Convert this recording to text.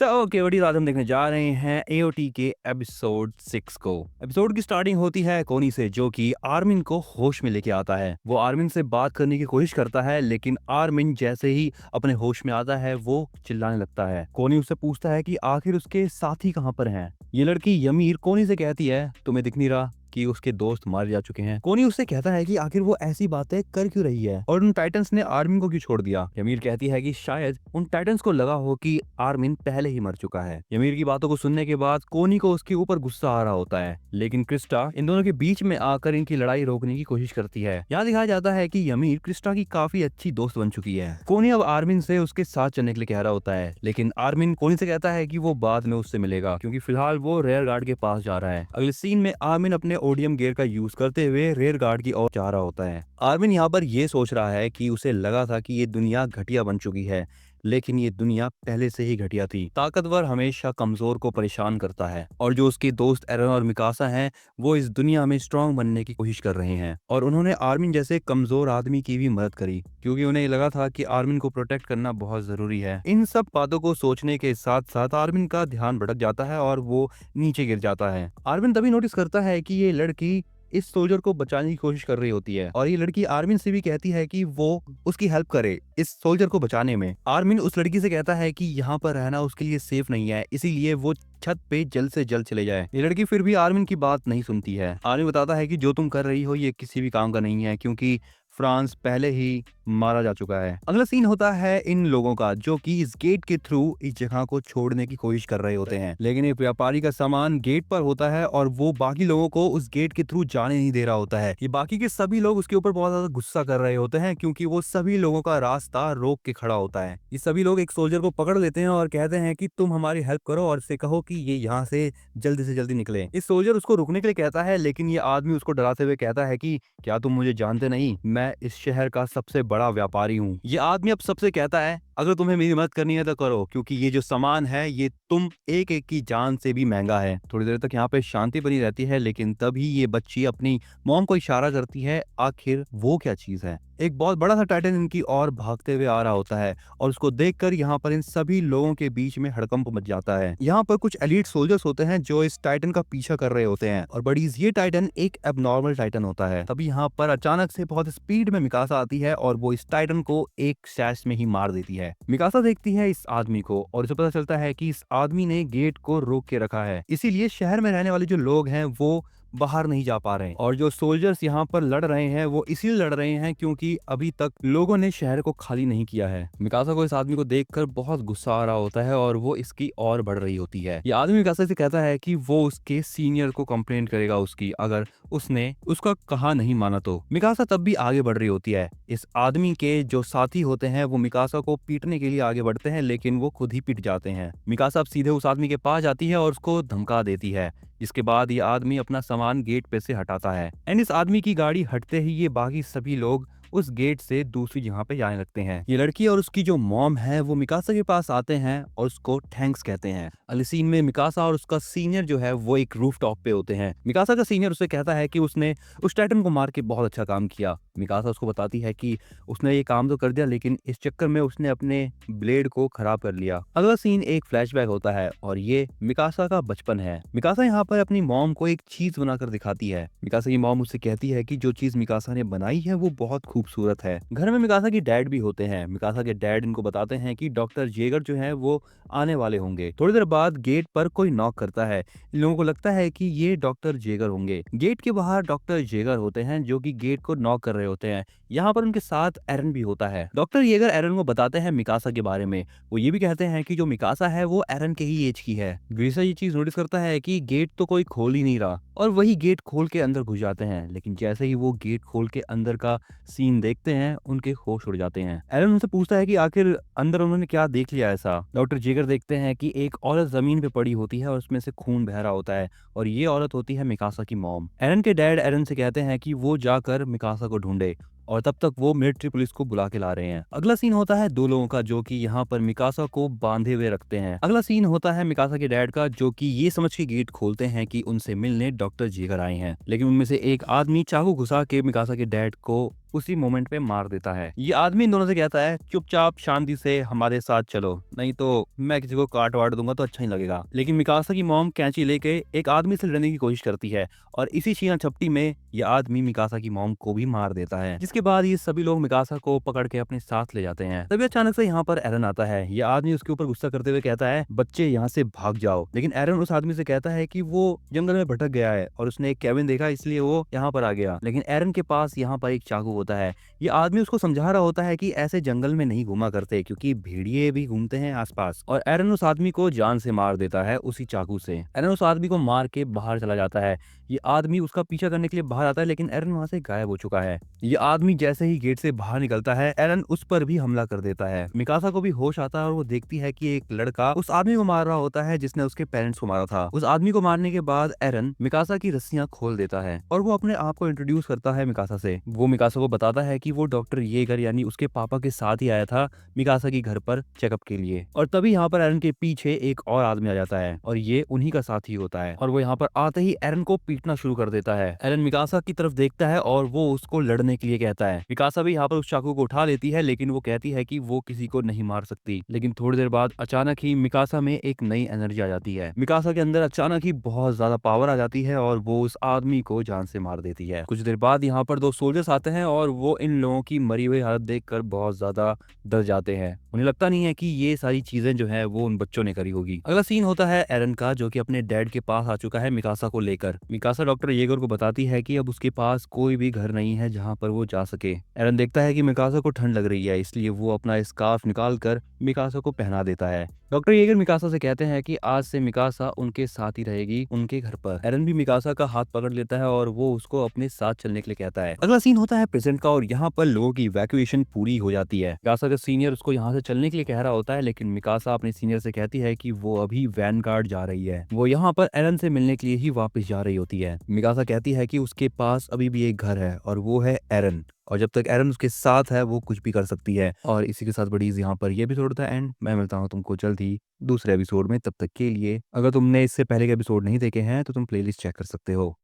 Okay बड़ी आज हम देखने जा रहे हैं एओटी के एपिसोड 6 को। एपिसोड की स्टार्टिंग होती है कोनी से, जो कि आर्मिन को होश में लेके आता है। वो आर्मिन से बात करने की कोशिश करता है, लेकिन आर्मिन जैसे ही अपने होश में आता है वो चिल्लाने लगता है। कोनी उससे पूछता है कि आखिर उसके साथी कहाँ पर हैं। ये लड़की यमीर कोनी से कहती है, तुम्हें दिख नहीं रहा कि उसके दोस्त मारे जा चुके हैं। कोनी उससे कहता है कि आखिर वो ऐसी बातें कर क्यों रही है और उन टाइटन्स ने आर्मिन को क्यों छोड़ दिया। यमीर कहती है कि शायद उन टाइटन्स को लगा हो कि आर्मिन पहले ही मर चुका है। यमीर की बातों को सुनने के बाद कोनी को उसके ऊपर गुस्सा आ रहा होता है, लेकिन क्रिस्टा इन दोनों के बीच में आकर इनकी लड़ाई रोकने की कोशिश करती है। यहाँ दिखाया जाता है कि यमीर क्रिस्टा की काफी अच्छी दोस्त बन चुकी है। कोनी अब आर्मिन से उसके साथ चलने के लिए कह रहा होता है, लेकिन आर्मिन कोनी से कहता है कि वो बाद में उससे मिलेगा, क्योंकि फिलहाल वो रेयर गार्ड के पास जा रहा है। अगले सीन में आर्मिन अपने ओडियम गियर का यूज करते हुए रेयर गार्ड की ओर जा रहा होता है। आर्मिन यहाँ पर ये सोच रहा है कि उसे लगा था कि ये दुनिया घटिया बन चुकी है, लेकिन ये दुनिया पहले से ही घटिया थी। ताकतवर हमेशा कमजोर को परेशान करता है, और जो उसके दोस्त एरन और मिकासा हैं वो इस दुनिया में स्ट्रांग बनने की कोशिश कर रहे हैं। और उन्होंने आर्मिन जैसे कमजोर आदमी की भी मदद करी, क्योंकि उन्हें लगा था कि आर्मिन को प्रोटेक्ट करना बहुत जरूरी है। इन सब बातों को सोचने के साथ साथ आर्मिन का ध्यान भटक जाता है और वो नीचे गिर जाता है। आर्मिन तभी नोटिस करता है कि ये लड़की इस सोल्जर को बचाने की कोशिश कर रही होती है, और ये लड़की आर्मिन से भी कहती है कि वो उसकी हेल्प करे इस सोल्जर को बचाने में। आर्मिन उस लड़की से कहता है कि यहाँ पर रहना उसके लिए सेफ नहीं है, इसीलिए वो छत पे जल्द से जल्द चले जाए। ये लड़की फिर भी आर्मिन की बात नहीं सुनती है। आर्मिन बताता है कि जो तुम कर रही हो ये किसी भी काम का नहीं है, क्योंकि फ्रांस पहले ही मारा जा चुका है। अगला सीन होता है इन लोगों का, जो कि इस गेट के थ्रू इस जगह को छोड़ने की कोशिश कर रहे होते हैं, लेकिन एक व्यापारी का सामान गेट पर होता है और वो बाकी लोगों को उस गेट के थ्रू जाने नहीं दे रहा होता है। ये बाकी के सभी लोग उसके ऊपर बहुत ज्यादा गुस्सा कर रहे होते हैं, क्योंकि वो सभी लोगों का रास्ता रोक के खड़ा होता है। ये सभी लोग एक सोल्जर को पकड़ लेते हैं और कहते हैं कि तुम हमारी हेल्प करो और इससे कहो कि ये यहाँ से जल्दी निकले। इस सोल्जर उसको रुकने के लिए कहता है, लेकिन ये आदमी उसको डराते हुए कहता है कि क्या तुम मुझे जानते नहीं, मैं इस शहर का सबसे बड़ा व्यापारी हूँ। ये आदमी अब सबसे कहता है, अगर तुम्हें मेरी मदद करनी है तो करो, क्योंकि ये जो सामान है ये तुम एक एक की जान से भी महंगा है। थोड़ी देर तक यहाँ पे शांति बनी रहती है, लेकिन तभी ये बच्ची अपनी मॉम को इशारा करती है। आखिर वो क्या चीज है? एक बहुत बड़ा सा टाइटन इनकी ओर भागते हुए आ रहा होता है, और उसको देखकर यहाँ पर इन सभी लोगों के बीच में हड़कंप मच जाता है। यहाँ पर कुछ एलीट सोल्जर्स होते हैं जो इस टाइटन का पीछा कर रहे होते हैं, और बड़ी ये टाइटन एक एबनॉर्मल टाइटन होता है। तभी यहाँ पर अचानक से बहुत स्पीड में मिकासा आती है और वो इस टाइटन को एक शैश में ही मार देती है। मिकासा देखती है इस आदमी को और उसे पता चलता है कि इस आदमी ने गेट को रोक के रखा है, इसीलिए शहर में रहने वाले जो लोग हैं वो बाहर नहीं जा पा रहे हैं। और जो सोल्जर्स यहाँ पर लड़ रहे हैं वो इसीलिए लड़ रहे हैं क्योंकि अभी तक लोगों ने शहर को खाली नहीं किया है। मिकासा को इस आदमी को देखकर बहुत गुस्सा आ रहा होता है और वो इसकी और बढ़ रही होती है। ये आदमी मिकासा से कहता है कि वो उसके सीनियर को कंप्लेंट करेगा उसकी, अगर उसने उसका कहा नहीं माना तो। मिकासा तब भी आगे बढ़ रही होती है। इस आदमी के जो साथी होते हैं वो मिकासा को पीटने के लिए आगे बढ़ते हैं, लेकिन वो खुद ही पिट जाते हैं। मिकासा अब सीधे उस आदमी के पास जाती है और उसको धमका देती है, जिसके बाद ये आदमी अपना सामान गेट पे से हटाता है। एंड इस आदमी की गाड़ी हटते ही ये बाकी सभी लोग उस गेट से दूसरी जगह पे जाने लगते हैं। ये लड़की और उसकी जो मॉम है वो मिकासा के पास आते हैं और उसको थैंक्स कहते हैं। अगले सीन में मिकासा और उसका सीनियर जो है वो एक रूफ टॉप पे होते हैं। मिकासा का सीनियर उसे कहता है कि उसने उस टाइटन को मार के बहुत अच्छा काम किया। मिकासा उसको बताती है कि उसने ये काम तो कर दिया, लेकिन इस चक्कर में उसने अपने ब्लेड को खराब कर लिया। अगला सीन एक फ्लैशबैक होता है और ये मिकासा का बचपन है। मिकासा यहाँ पर अपनी मॉम को एक चीज बनाकर दिखाती है। मिकासा की मॉम उससे कहती है कि जो चीज मिकासा ने बनाई है वो बहुत खूबसूरत है। घर में मिकासा के डैड भी होते हैं। मिकासा के डैड इनको बताते हैं कि डॉक्टर जेगर जो है वो आने वाले होंगे। थोड़ी देर बाद गेट पर कोई नॉक करता है। इन लोगों को लगता है कि ये डॉक्टर जेगर होंगे। गेट के बाहर डॉक्टर जेगर होते हैं जो कि गेट को नॉक कर रहे होते हैं। यहाँ पर उनके साथ एरन भी होता है। डॉक्टर जेगर एरन को बताते हैं मिकासा के बारे में। वो ये भी कहते हैं कि जो मिकासा है वो एरन के ही एज की है। ग्रीसा ये चीज नोटिस करता है कि गेट तो कोई खोल ही नहीं रहा, और वही गेट खोल के अंदर घुस जाते हैं। लेकिन जैसे ही वो गेट खोल के अंदर का सीन देखते हैं उनके होश उड़ जाते हैं। एरन उनसे पूछता है कि आखिर अंदर उन्होंने क्या देख लिया ऐसा। डॉक्टर जेगर देखते हैं कि एक औरत जमीन पे पड़ी होती है और उसमें से खून बह रहा होता है, और ये औरत होती है मिकासा की मॉम। एरन के डैड एरन से कहते हैं कि वो जाकर मिकासा को ढूंढे, और तब तक वो मिलिट्री पुलिस को बुला के ला रहे हैं। अगला सीन होता है दो लोगों का जो कि यहाँ पर मिकासा को बांधे हुए रखते हैं। अगला सीन होता है मिकासा के डैड का, जो कि ये समझ के गेट खोलते हैं कि उनसे मिलने डॉक्टर जेगर आए हैं, लेकिन उनमें से एक आदमी चाकू घुसा के मिकासा के डैड को उसी मोमेंट पे मार देता है। ये आदमी इन दोनों से कहता है चुपचाप शांति से हमारे साथ चलो, नहीं तो मैं किसी को काट वाट दूंगा तो अच्छा नहीं लगेगा। लेकिन मिकासा की मॉम कैंची लेके एक आदमी से लड़ने की कोशिश करती है और इसी छीना झपटी में ये आदमी मिकासा की मॉम को भी मार देता है, जिसके बाद ये सभी लोग मिकासा को पकड़ के अपने साथ ले जाते हैं। तभी अचानक से यहाँ पर एरन आता है। ये आदमी उसके ऊपर गुस्सा करते हुए कहता है बच्चे यहाँ से भाग जाओ, लेकिन एरन उस आदमी से कहता है कि वो जंगल में भटक गया है और उसने एक कैबिन देखा इसलिए वो यहाँ पर आ गया। लेकिन एरन के पास यहाँ पर एक चाकू होता है। ये आदमी उसको समझा रहा होता है कि ऐसे जंगल में नहीं घुमा करते क्योंकि भेड़िए भी घूमते हैं आसपास, और एरन उस आदमी को जान से मार देता है उसी चाकू से। एरन उस आदमी को मार के बाहर चला जाता है। ये आदमी उसका पीछा करने के लिए बाहर आता है, लेकिन एरन वहां से गायब हो चुका है। ये आदमी जैसे ही गेट से बाहर निकलता है एरन उस पर भी हमला कर देता है। मिकासा को भी होश आता है और वो देखती है कि एक लड़का उस आदमी को मार रहा होता है जिसने उसके पेरेंट्स को मारा था। उस आदमी को मारने के बाद एरन मिकासा की रस्सियां खोल देता है और वो अपने आप को इंट्रोड्यूस करता है मिकासा से। वो मिकासा को बताता है कि वो डॉक्टर येगर यानी उसके पापा के साथ ही आया था मिकासा के घर पर चेकअप के लिए। और तभी यहाँ पर एरन के पीछे एक और आदमी आ जाता है और ये उन्हीं का साथी होता है, और वो यहाँ पर आते ही एरन को पीटना शुरू कर देता है। एरन मिकासा की तरफ देखता है और वो उसको लड़ने के लिए कहता है। मिकासा भी यहाँ पर उस चाकू को उठा लेती है, लेकिन वो कहती है कि वो किसी को नहीं मार सकती। लेकिन थोड़ी देर बाद अचानक ही मिकासा में एक नई एनर्जी आ जाती है। मिकासा के अंदर अचानक ही बहुत ज्यादा पावर आ जाती है और वो उस आदमी को जान से मार देती है। कुछ देर बाद यहाँ पर दो सोल्जर्स आते हैं और वो इन लोगों की मरी हुई हालत देखकर बहुत ज्यादा डर जाते हैं। उन्हें लगता नहीं है कि ये सारी चीजें जो है वो उन बच्चों ने करी होगी। अगला सीन होता है एरन का, जो कि अपने डैड के पास आ चुका है मिकासा को लेकर। मिकासा डॉक्टर येगर को बताती है कि अब उसके पास कोई भी घर नहीं है जहाँ पर वो जा सके। एरन देखता है कि मिकासा को ठंड लग रही है, इसलिए वो अपना स्कार्फ निकाल कर मिकासा को पहना देता है। डॉक्टर येगर मिकासा से कहते हैं कि आज से मिकासा उनके साथ ही रहेगी उनके घर पर। एरन भी मिकासा का हाथ पकड़ लेता है और वो उसको अपने साथ चलने के लिए कहता है। अगला सीन होता है प्रेजेंट का और यहाँ पर लोगों की इवैक्यूएशन पूरी हो जाती है। मिकासा का सीनियर उसको यहाँ से चलने के लिए कह रहा होता है, लेकिन मिकासा अपने सीनियर से कहती है कि वो अभी वैनगार्ड जा रही है। वो यहाँ पर एरन से मिलने के लिए ही वापस जा रही होती है। मिकासा कहती है कि उसके पास अभी भी एक घर है और वो है एरन, और जब तक एरन उसके साथ है वो कुछ भी कर सकती है। और इसी के साथ बड़ीज यहाँ पर ये एपिसोड था एंड। मैं मिलता हूँ तुमको जल्द ही दूसरे एपिसोड में। तब तक के लिए अगर तुमने इससे पहले के एपिसोड नहीं देखे हैं तो तुम प्लेलिस्ट चेक कर सकते हो।